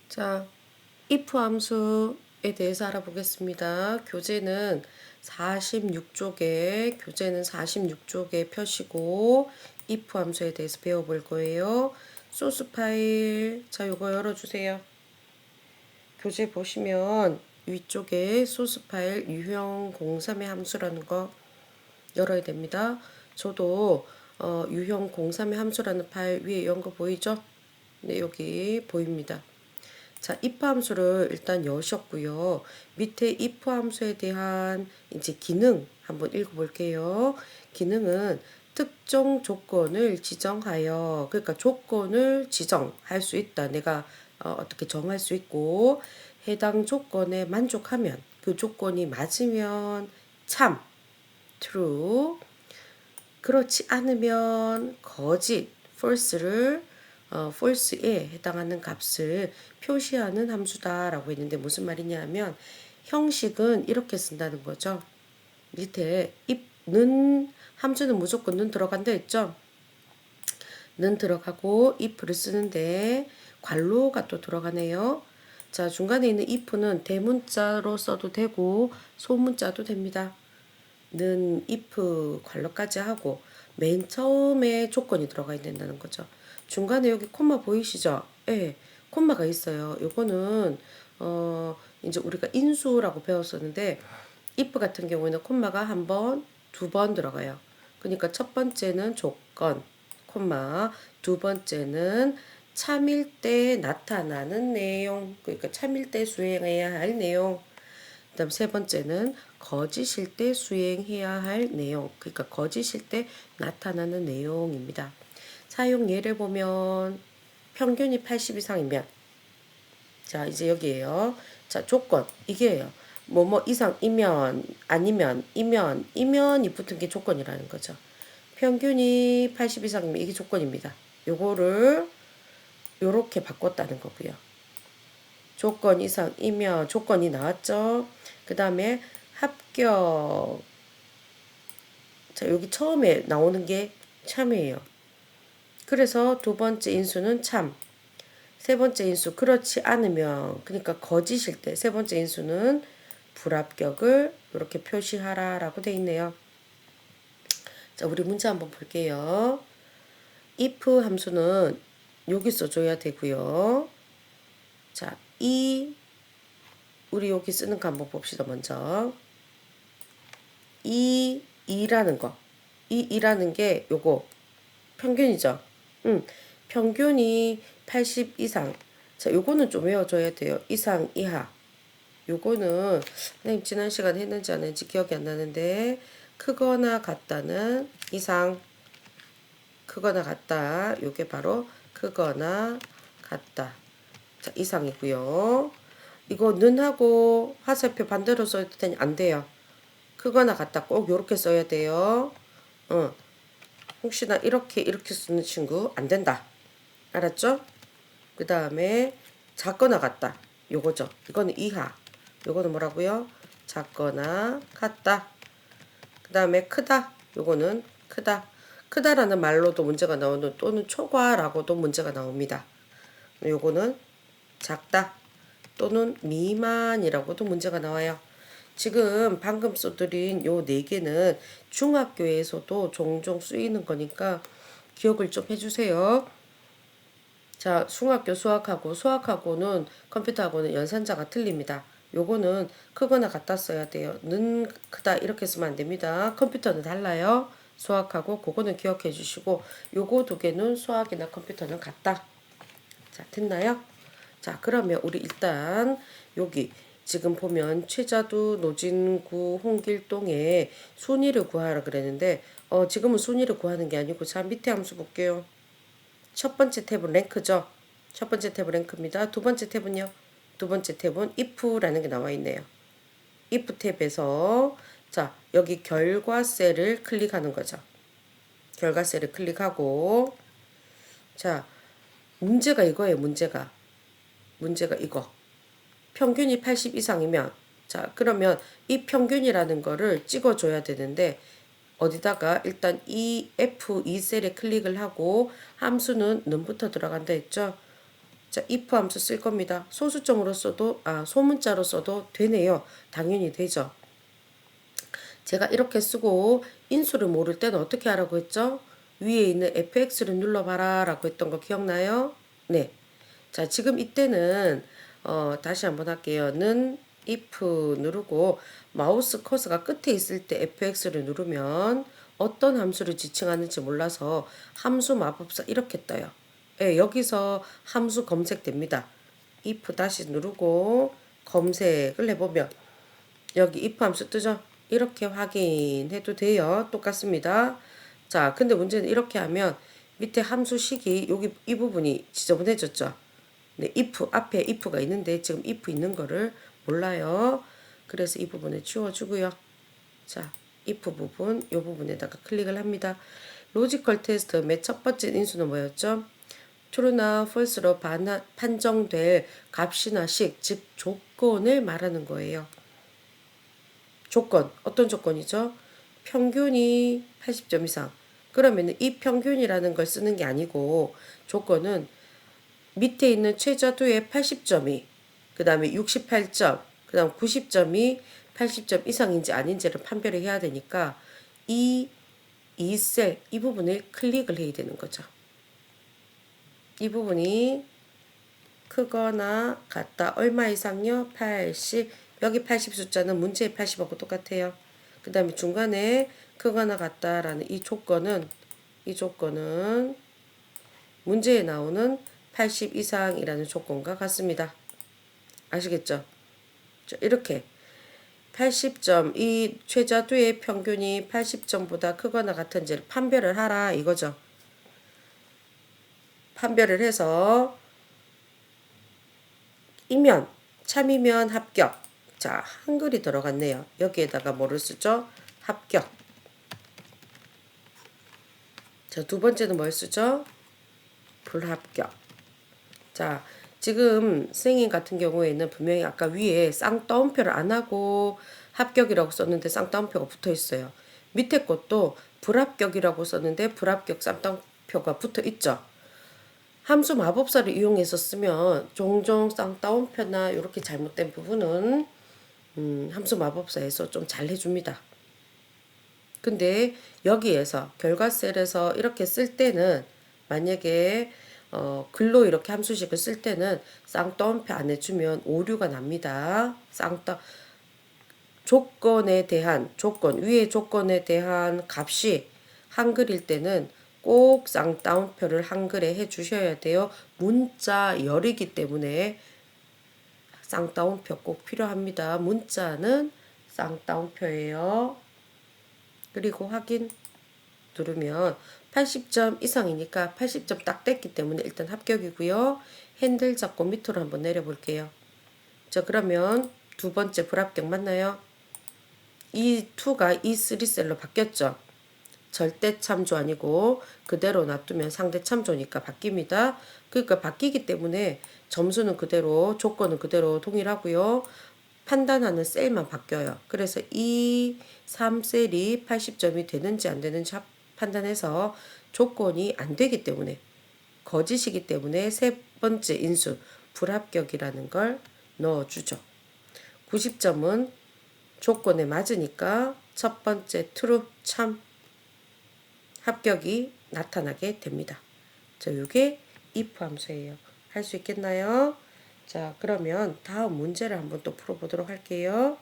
자, if 함수에 대해서 알아보겠습니다. 교재는 46쪽에 펴시고 if 함수에 대해서 배워볼 거예요. 소스 파일, 자, 요거 열어주세요. 교재 보시면 위쪽에 소스 파일 유형 03의 함수라는 거 열어야 됩니다. 저도 유형 03의 함수라는 파일 위에 연 거 보이죠? 네, 여기 보입니다. 자, if 함수를 일단 여셨고요. 밑에 if 함수에 대한 이제 기능 한번 읽어볼게요. 기능은 특정 조건을 지정하여, 그러니까 조건을 지정할 수 있다. 내가 어떻게 정할 수 있고, 해당 조건에 만족하면, 그 조건이 맞으면 참, true, 그렇지 않으면 거짓, false를 false에 해당하는 값을 표시하는 함수다라고 했는데 무슨 말이냐면 형식은 이렇게 쓴다는 거죠. 밑에 는 함수는 무조건 는 들어간다 했죠. 는 들어가고 if를 쓰는데 괄호가 또 들어가네요. 자, 중간에 있는 if는 대문자로 써도 되고 소문자도 됩니다. 는 if 괄호까지 하고 맨 처음에 조건이 들어가야 된다는 거죠. 중간에 여기 콤마 보이시죠? 예, 콤마가 있어요. 요거는 이제 우리가 인수라고 배웠었는데 if 같은 경우에는 콤마가 한 번, 두 번 들어가요. 그러니까 첫 번째는 조건, 콤마, 두 번째는 참일 때 나타나는 내용, 그러니까 참일 때 수행해야 할 내용. 그다음 세 번째는 거짓일 때 수행해야 할 내용, 그러니까 거짓일 때 나타나는 내용입니다. 사용 예를 보면 평균이 80 이상이면, 자 이제 여기에요. 자 조건 이게요. 뭐뭐 이상이면 아니면 이면이 붙은 게 조건이라는 거죠. 평균이 80 이상이면 이게 조건입니다. 요거를 요렇게 바꿨다는 거고요. 조건 이상이면 조건이 나왔죠. 그 다음에 합격. 자, 여기 처음에 나오는 게 참이에요. 그래서 두 번째 인수는 참. 세 번째 인수 그렇지 않으면, 그러니까 거짓일 때 세 번째 인수는 불합격을 이렇게 표시하라라고 돼 있네요. 자, 우리 문제 한번 볼게요. if 함수는 여기 써줘야 되고요. 자, 우리 여기 쓰는 거 한번 봅시다. 먼저 이라는 거, 이라는 게 요거 평균이죠. 평균이 80 이상. 자, 요거는 좀 외워줘야 돼요. 이상, 이하. 요거는 선생님 지난 시간에 했는지 안 했는지 기억이 안 나는데 크거나 같다는 이상, 크거나 같다. 요게 바로 크거나 같다. 자, 이상이고요. 이거 는하고 화살표 반대로 써도 되니 안 돼요. 크거나 같다 꼭 요렇게 써야 돼요. 혹시나 이렇게 쓰는 친구 안 된다. 알았죠? 그 다음에 작거나 같다. 요거죠. 이거는 이하. 요거는 뭐라고요? 작거나 같다. 그 다음에 크다. 요거는 크다. 크다라는 말로도 문제가 나오는, 또는 초과라고도 문제가 나옵니다. 요거는 작다 또는 미만이라고도 문제가 나와요. 지금 방금 써드린 요 네 개는 중학교에서도 종종 쓰이는 거니까 기억을 좀 해주세요. 자, 중학교 수학하고는 컴퓨터하고는 연산자가 틀립니다. 요거는 크거나 같다 써야 돼요. 는 크다 이렇게 쓰면 안 됩니다. 컴퓨터는 달라요. 수학하고 그거는 기억해 주시고, 요거 두 개는 수학이나 컴퓨터는 같다. 자, 됐나요? 자, 그러면 우리 일단 여기 지금 보면 최자두, 노진구, 홍길동의 순위를 구하라 그랬는데 지금은 순위를 구하는 게 아니고, 자 밑에 함수 볼게요. 첫 번째 탭은 랭크죠. 첫 번째 탭은 랭크입니다. 두 번째 탭은요. 두 번째 탭은 if라는 게 나와 있네요. if 탭에서 자 여기 결과셀을 클릭하는 거죠. 결과셀을 클릭하고, 자 문제가 이거예요. 문제가 이거. 평균이 80 이상이면, 자 그러면 이 평균이라는 거를 찍어줘야 되는데 어디다가 일단 이 F2 셀에 클릭을 하고 함수는 는부터 들어간다 했죠. 자, if 함수 쓸 겁니다. 소수점으로 써도, 소문자로 써도 되네요. 당연히 되죠. 제가 이렇게 쓰고 인수를 모를 때는 어떻게 하라고 했죠? 위에 있는 fx를 눌러봐라 라고 했던 거 기억나요? 네. 자, 지금 이때는 다시 한번 할게요. 는 if 누르고 마우스 커서가 끝에 있을 때 fx를 누르면 어떤 함수를 지칭하는지 몰라서 함수 마법사 이렇게 떠요. 예, 여기서 함수 검색됩니다. if 다시 누르고 검색을 해보면 여기 if 함수 뜨죠? 이렇게 확인해도 돼요. 똑같습니다. 자, 근데 문제는 이렇게 하면 밑에 함수식이 여기 이 부분이 지저분해졌죠? 네, if 앞에 if가 있는데 지금 if 있는 거를 몰라요. 그래서 이 부분을 지워주고요. 자, if 부분, 이 부분에다가 클릭을 합니다. 로지컬 테스트 맨 첫 번째 인수는 뭐였죠? true나 false로 판정될 값이나 식, 즉 조건을 말하는 거예요. 조건, 어떤 조건이죠? 평균이 80점 이상. 그러면 이 평균이라는 걸 쓰는 게 아니고 조건은 밑에 있는 최저도의 80점이 그 다음에 68점 그 다음 90점이 80점 이상인지 아닌지를 판별을 해야 되니까 이 셀, 이 부분을 클릭을 해야 되는 거죠. 이 부분이 크거나 같다. 얼마 이상요? 80. 여기 80 숫자는 문제의 80하고 똑같아요. 그 다음에 중간에 크거나 같다라는 이 조건은 문제에 나오는 80 이상이라는 조건과 같습니다. 아시겠죠? 이렇게 80점, 이 최저도의 평균이 80점보다 크거나 같은지를 판별을 하라 이거죠. 판별을 해서 이면, 참이면 합격. 자, 한글이 들어갔네요. 여기에다가 뭐를 쓰죠? 합격. 자, 두 번째는 뭘 쓰죠? 불합격. 자, 지금 선생님 같은 경우에는 분명히 아까 위에 쌍따옴표를 안 하고 합격이라고 썼는데 쌍따옴표가 붙어 있어요. 밑에 것도 불합격이라고 썼는데 불합격 쌍따옴표가 붙어 있죠. 함수 마법사를 이용해서 쓰면 종종 쌍따옴표나 이렇게 잘못된 부분은 함수 마법사에서 좀 잘 해줍니다. 근데 여기에서 결과셀에서 이렇게 쓸 때는 만약에 글로 이렇게 함수식을 쓸 때는 쌍따옴표 안 해주면 오류가 납니다. 조건에 대한 위의 조건에 대한 값이 한글일 때는 꼭 쌍따옴표를 한글에 해주셔야 돼요. 문자열이기 때문에 쌍따옴표 꼭 필요합니다. 문자는 쌍따옴표예요. 그리고 확인 누르면 80점 이상이니까 80점 딱 됐기 때문에 일단 합격이고요. 핸들 잡고 밑으로 한번 내려볼게요. 자, 그러면 두 번째 불합격 맞나요? 이 2가 이 3셀로 바뀌었죠. 절대 참조 아니고 그대로 놔두면 상대 참조니까 바뀝니다. 그러니까 바뀌기 때문에 점수는 그대로, 조건은 그대로 동일하고요. 판단하는 셀만 바뀌어요. 그래서 이 3셀이 80점이 되는지 안 되는지 판단해서 조건이 안 되기 때문에 거짓이기 때문에 세 번째 인수 불합격이라는 걸 넣어주죠. 90점은 조건에 맞으니까 첫 번째 true 참 합격이 나타나게 됩니다. 자, 이게 if 함수예요. 할 수 있겠나요? 자, 그러면 다음 문제를 한번 또 풀어보도록 할게요.